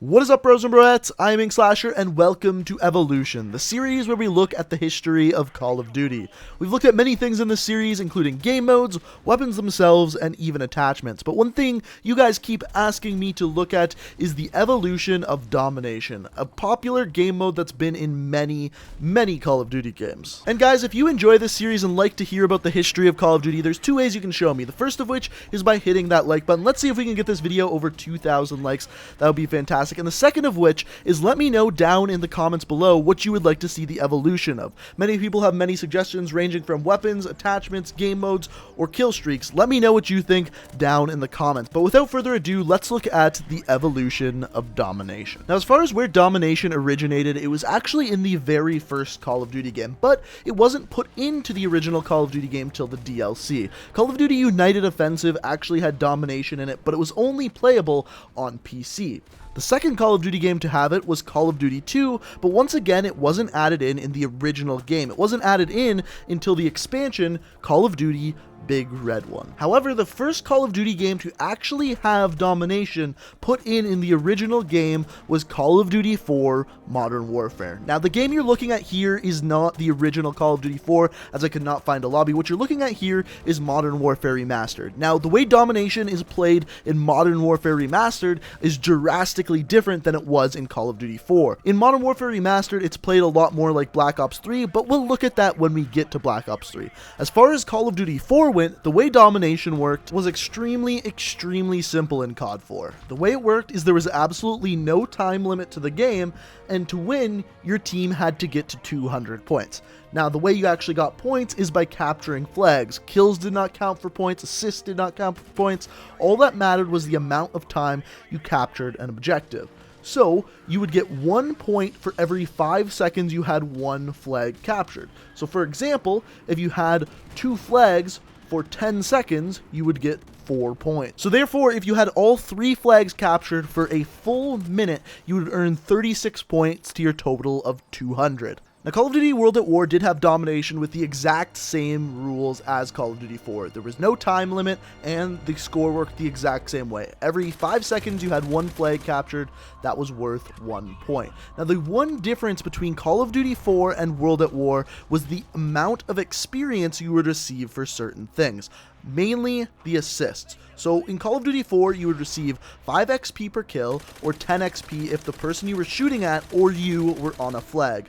What is up, bros and broettes? I'm Inkslasher, and welcome to Evolution, the series where we look at the history of Call of Duty. We've looked at many things in this series, including game modes, weapons themselves, and even attachments. But one thing you guys keep asking me to look at is the evolution of Domination, a popular game mode that's been in many Call of Duty games. And guys, if you enjoy this series and like to hear about the history of Call of Duty, there's two ways you can show me. The first of which is by hitting that like button. Let's see if we can get this video over 2,000 likes. That would be fantastic. And the second of which is let me know down in the comments below what you would like to see the evolution of. Many people have many suggestions ranging from weapons, attachments, game modes, or kill streaks. Let me know what you think down in the comments. But without further ado, let's look at the evolution of Domination. Now, as far as where Domination originated, it was actually in the very first Call of Duty game, but it wasn't put into the original Call of Duty game till the DLC. Call of Duty United Offensive actually had Domination in it, but it was only playable on PC. The second Call of Duty game to have it was Call of Duty 2, but once again, it wasn't added in the original game. It wasn't added in until the expansion, Call of Duty Big Red One. However, the first Call of Duty game to actually have Domination put in the original game was Call of Duty 4 Modern Warfare. Now, the game you're looking at here is not the original Call of Duty 4, as I could not find a lobby. What you're looking at here is Modern Warfare Remastered. Now, the way Domination is played in Modern Warfare Remastered is drastically different than it was in Call of Duty 4. In Modern Warfare Remastered, it's played a lot more like Black Ops 3, but we'll look at that when we get to Black Ops 3. As far as Call of Duty 4 went, the way Domination worked was extremely simple in COD 4. The way it worked is there was absolutely no time limit to the game, and to win, your team had to get to 200 points. Now, the way you actually got points is by capturing flags. Kills did not count for points, assists did not count for points. All that mattered was the amount of time you captured an objective. So, you would get 1 point for every 5 seconds you had one flag captured. So, for example, if you had 2 flags for 10 seconds, you would get 4 points. So therefore, if you had all 3 flags captured for a full minute, you would earn 36 points to your total of 200. Now, Call of Duty World at War did have Domination with the exact same rules as Call of Duty 4. There was no time limit, and the score worked the exact same way. Every 5 seconds you had 1 flag captured, that was worth 1 point. Now, the one difference between Call of Duty 4 and World at War was the amount of experience you would receive for certain things, mainly the assists. So in Call of Duty 4, you would receive 5 XP per kill, or 10 XP if the person you were shooting at or you were on a flag.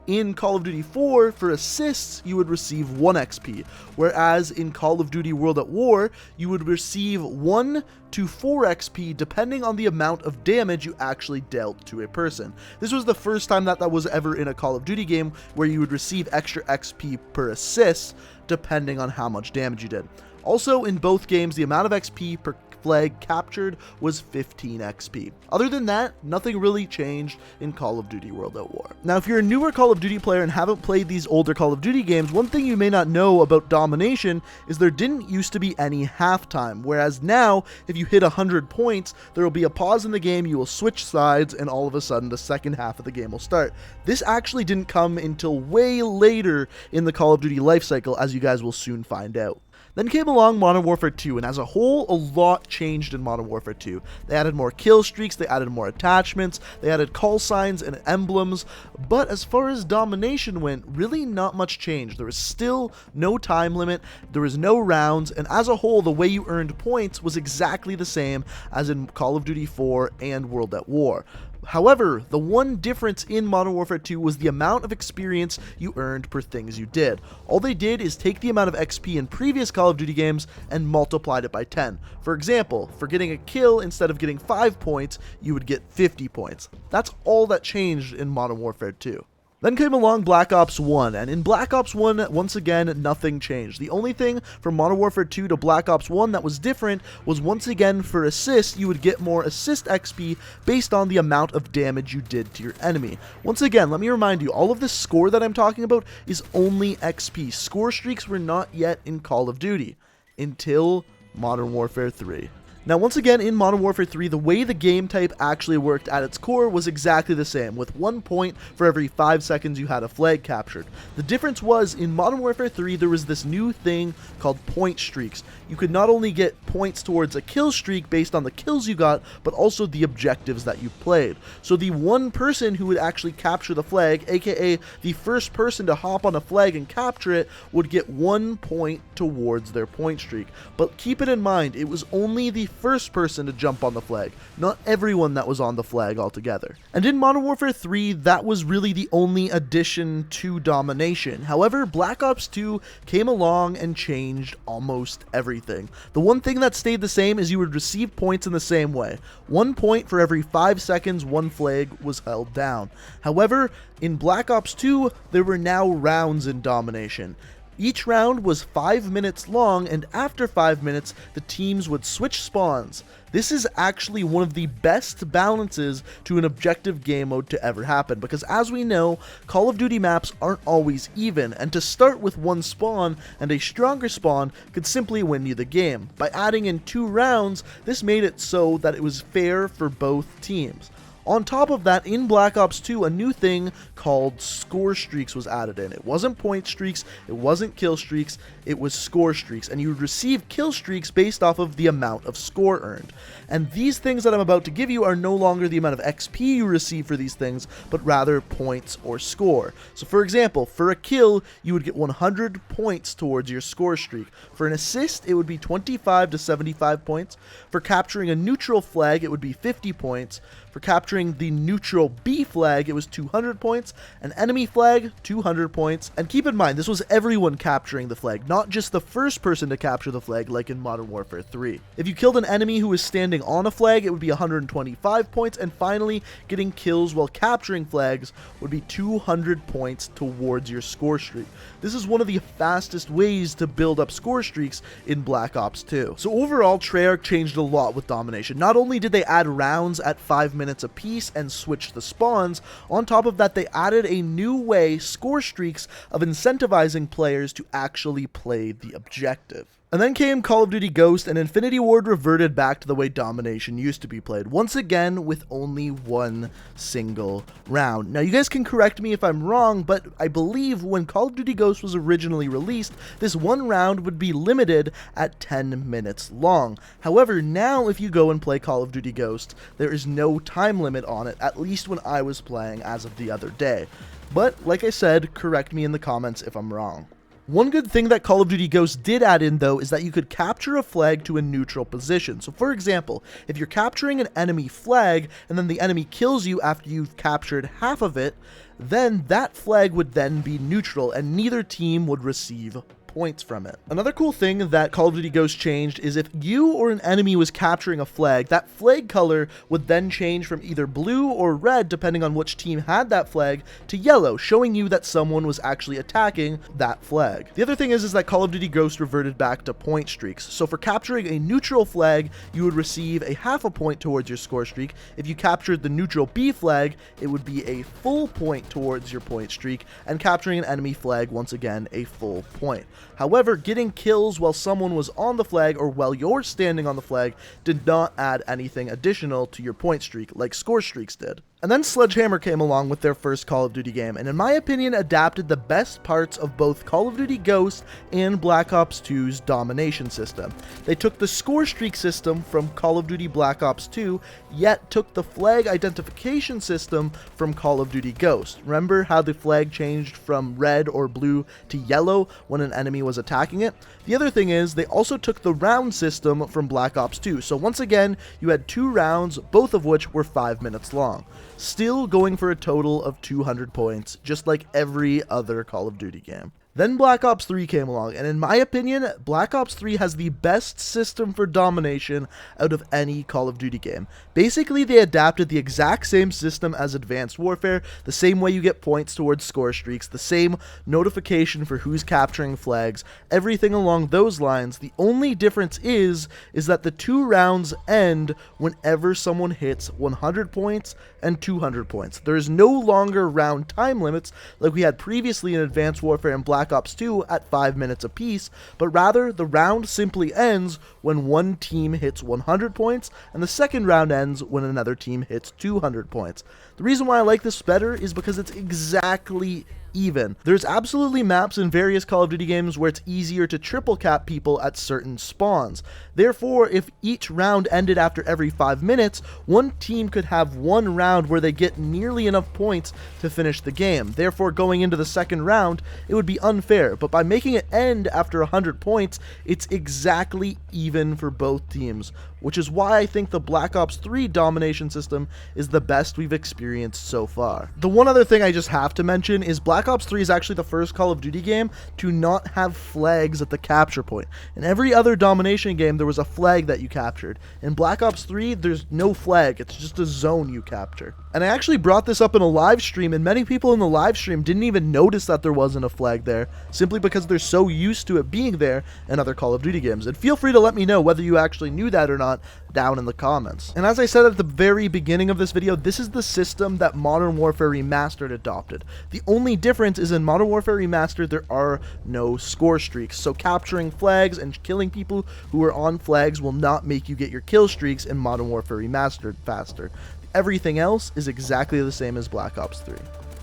In Call of Duty 4, for assists, you would receive 1 XP, whereas in Call of Duty World at War, you would receive 1 to 4 XP depending on the amount of damage you actually dealt to a person. This was the first time that was ever in a Call of Duty game where you would receive extra XP per assist depending on how much damage you did. Also, in both games, the amount of XP per flag captured was 15 XP. Other than that, nothing really changed in Call of Duty World at War. Now, if you're a newer Call of Duty player and haven't played these older Call of Duty games, one thing you may not know about Domination is there didn't used to be any halftime, whereas now, if you hit 100 points, there will be a pause in the game, you will switch sides, and all of a sudden, the second half of the game will start. This actually didn't come until way later in the Call of Duty lifecycle, as you guys will soon find out. Then came along Modern Warfare 2, and as a whole, a lot changed in Modern Warfare 2. They added more kill streaks, they added more attachments, they added call signs and emblems, but as far as Domination went, really not much changed. There was still no time limit, there was no rounds, and as a whole, the way you earned points was exactly the same as in Call of Duty 4 and World at War. However, the one difference in Modern Warfare 2 was the amount of experience you earned per things you did. All they did is take the amount of XP in previous Call of Duty games and multiplied it by 10. For example, for getting a kill, instead of getting 5 points, you would get 50 points. That's all that changed in Modern Warfare 2. Then came along Black Ops 1, and in Black Ops 1, once again, nothing changed. The only thing from Modern Warfare 2 to Black Ops 1 that was different was, once again, for assists, you would get more assist XP based on the amount of damage you did to your enemy. Once again, let me remind you, all of this score that I'm talking about is only XP. Score streaks were not yet in Call of Duty until Modern Warfare 3. Now, once again, in Modern Warfare 3, the way the game type actually worked at its core was exactly the same, with 1 point for every 5 seconds you had a flag captured. The difference was, in Modern Warfare 3, there was this new thing called point streaks. You could not only get points towards a kill streak based on the kills you got, but also the objectives that you played. So the one person who would actually capture the flag, aka the first person to hop on a flag and capture it, would get 1 point towards their point streak. But keep it in mind, it was only the first person to jump on the flag, not everyone that was on the flag altogether. And in Modern Warfare 3, that was really the only addition to Domination. However, Black Ops 2 came along and changed almost everything. The one thing that stayed the same is you would receive points in the same way. 1 point for every 5 seconds one flag was held down. However, in Black Ops 2, there were now rounds in Domination. Each round was 5 minutes long, and after 5 minutes, the teams would switch spawns. This is actually one of the best balances to an objective game mode to ever happen, because as we know, Call of Duty maps aren't always even, and to start with one spawn and a stronger spawn could simply win you the game. By adding in 2 rounds, this made it so that it was fair for both teams. On top of that, in Black Ops 2, a new thing called score streaks was added in. It wasn't point streaks, it wasn't kill streaks, it was score streaks, and you would receive kill streaks based off of the amount of score earned. And these things that I'm about to give you are no longer the amount of XP you receive for these things, but rather points or score. So for example, for a kill, you would get 100 points towards your score streak. For an assist, it would be 25 to 75 points. For capturing a neutral flag, it would be 50 points. For capturing the neutral B flag, it was 200 points. An enemy flag, 200 points. And keep in mind, this was everyone capturing the flag, not just the first person to capture the flag like in Modern Warfare 3. If you killed an enemy who was standing on a flag, it would be 125 points. And finally, getting kills while capturing flags would be 200 points towards your score streak. This is one of the fastest ways to build up score streaks in Black Ops 2. So overall, Treyarch changed a lot with Domination. Not only did they add rounds at 5 minutes apiece and switch the spawns, on top of that they added a new way, score streaks, of incentivizing players to actually play the objective. And then came Call of Duty Ghost, and Infinity Ward reverted back to the way Domination used to be played, once again with only one single round. Now you guys can correct me if I'm wrong, but I believe when Call of Duty Ghost was originally released, this one round would be limited at 10 minutes long. However, now if you go and play Call of Duty Ghost, there is no time limit on it, at least when I was playing as of the other day. But like I said, correct me in the comments if I'm wrong. One good thing that Call of Duty Ghost did add in, though, is that you could capture a flag to a neutral position. So for example, if you're capturing an enemy flag and then the enemy kills you after you've captured half of it, then that flag would then be neutral and neither team would receive points from it. Another cool thing that Call of Duty Ghost changed is if you or an enemy was capturing a flag, that flag color would then change from either blue or red, depending on which team had that flag, to yellow, showing you that someone was actually attacking that flag. The other thing is that Call of Duty Ghost reverted back to point streaks. So for capturing a neutral flag, you would receive a half a point towards your score streak. If you captured the neutral B flag, it would be a full point towards your point streak, and capturing an enemy flag, once again, a full point. However, getting kills while someone was on the flag or while you're standing on the flag did not add anything additional to your point streak like score streaks did. And then Sledgehammer came along with their first Call of Duty game, and in my opinion adapted the best parts of both Call of Duty Ghost and Black Ops 2's Domination system. They took the score streak system from Call of Duty Black Ops 2, yet took the flag identification system from Call of Duty Ghost. Remember how the flag changed from red or blue to yellow when an enemy was attacking it? The other thing is, they also took the round system from Black Ops 2, so once again, you had 2 rounds, both of which were 5 minutes long. Still going for a total of 200 points, just like every other Call of Duty game. Then Black Ops 3 came along, and in my opinion, Black Ops 3 has the best system for domination out of any Call of Duty game. Basically, they adapted the exact same system as Advanced Warfare, the same way you get points towards score streaks, the same notification for who's capturing flags, everything along those lines. The only difference is that the 2 rounds end whenever someone hits 100 points and 200 points. There is no longer round time limits like we had previously in Advanced Warfare and Black Black Ops 2 at 5 minutes apiece, but rather the round simply ends when one team hits 100 points, and the second round ends when another team hits 200 points. The reason why I like this better is because it's exactly even. There's absolutely maps in various Call of Duty games where it's easier to triple cap people at certain spawns. Therefore, if each round ended after every 5 minutes, one team could have one round where they get nearly enough points to finish the game. Therefore, going into the second round, it would be unfair. But by making it end after 100 points, it's exactly even for both teams, which is why I think the Black Ops 3 domination system is the best we've experienced so far. The one other thing I just have to mention is Black Ops 3 is actually the first Call of Duty game to not have flags at the capture point. In every other domination game, there was a flag that you captured. In Black Ops 3, there's no flag, it's just a zone you capture. And I actually brought this up in a live stream, and many people in the live stream didn't even notice that there wasn't a flag there, simply because they're so used to it being there in other Call of Duty games. And feel free to let me know whether you actually knew that or not down in the comments. And as I said at the very beginning of this video, this is the system that Modern Warfare Remastered adopted. The only difference is in Modern Warfare Remastered, there are no score streaks, so capturing flags and killing people who are on flags will not make you get your kill streaks in Modern Warfare Remastered faster. Everything else is exactly the same as Black Ops 3.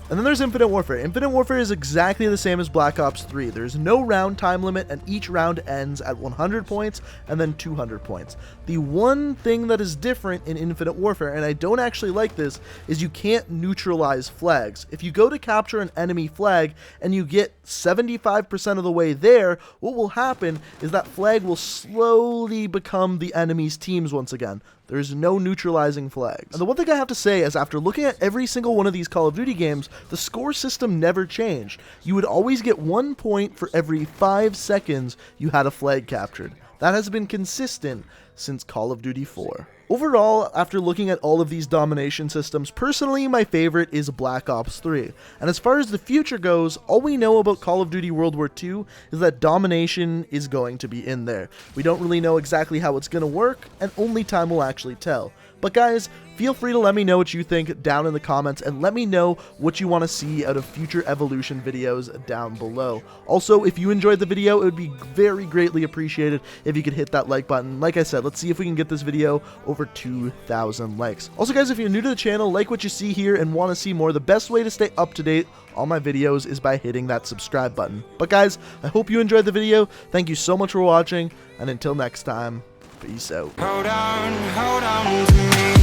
And then there's Infinite Warfare. Infinite Warfare is exactly the same as Black Ops 3. There's no round time limit, and each round ends at 100 points and then 200 points. The one thing that is different in Infinite Warfare, and I don't actually like this, is you can't neutralize flags. If you go to capture an enemy flag and you get 75% of the way there, what will happen is that flag will slowly become the enemy's teams once again. There's no neutralizing flags. And the one thing I have to say is after looking at every single one of these Call of Duty games, the score system never changed. You would always get 1 point for every 5 seconds you had a flag captured. That has been consistent since Call of Duty 4. Overall, after looking at all of these domination systems, personally my favorite is Black Ops 3. And as far as the future goes, all we know about Call of Duty World War II is that domination is going to be in there. We don't really know exactly how it's going to work, and only time will actually tell. But guys, feel free to let me know what you think down in the comments, and let me know what you want to see out of future Evolution videos down below. Also, if you enjoyed the video, it would be very greatly appreciated if you could hit that like button. Like I said, let's see if we can get this video over 2,000 likes. Also guys, if you're new to the channel, like what you see here and want to see more, the best way to stay up to date on my videos is by hitting that subscribe button. But guys, I hope you enjoyed the video. Thank you so much for watching, and until next time, peace out. Hold on to me.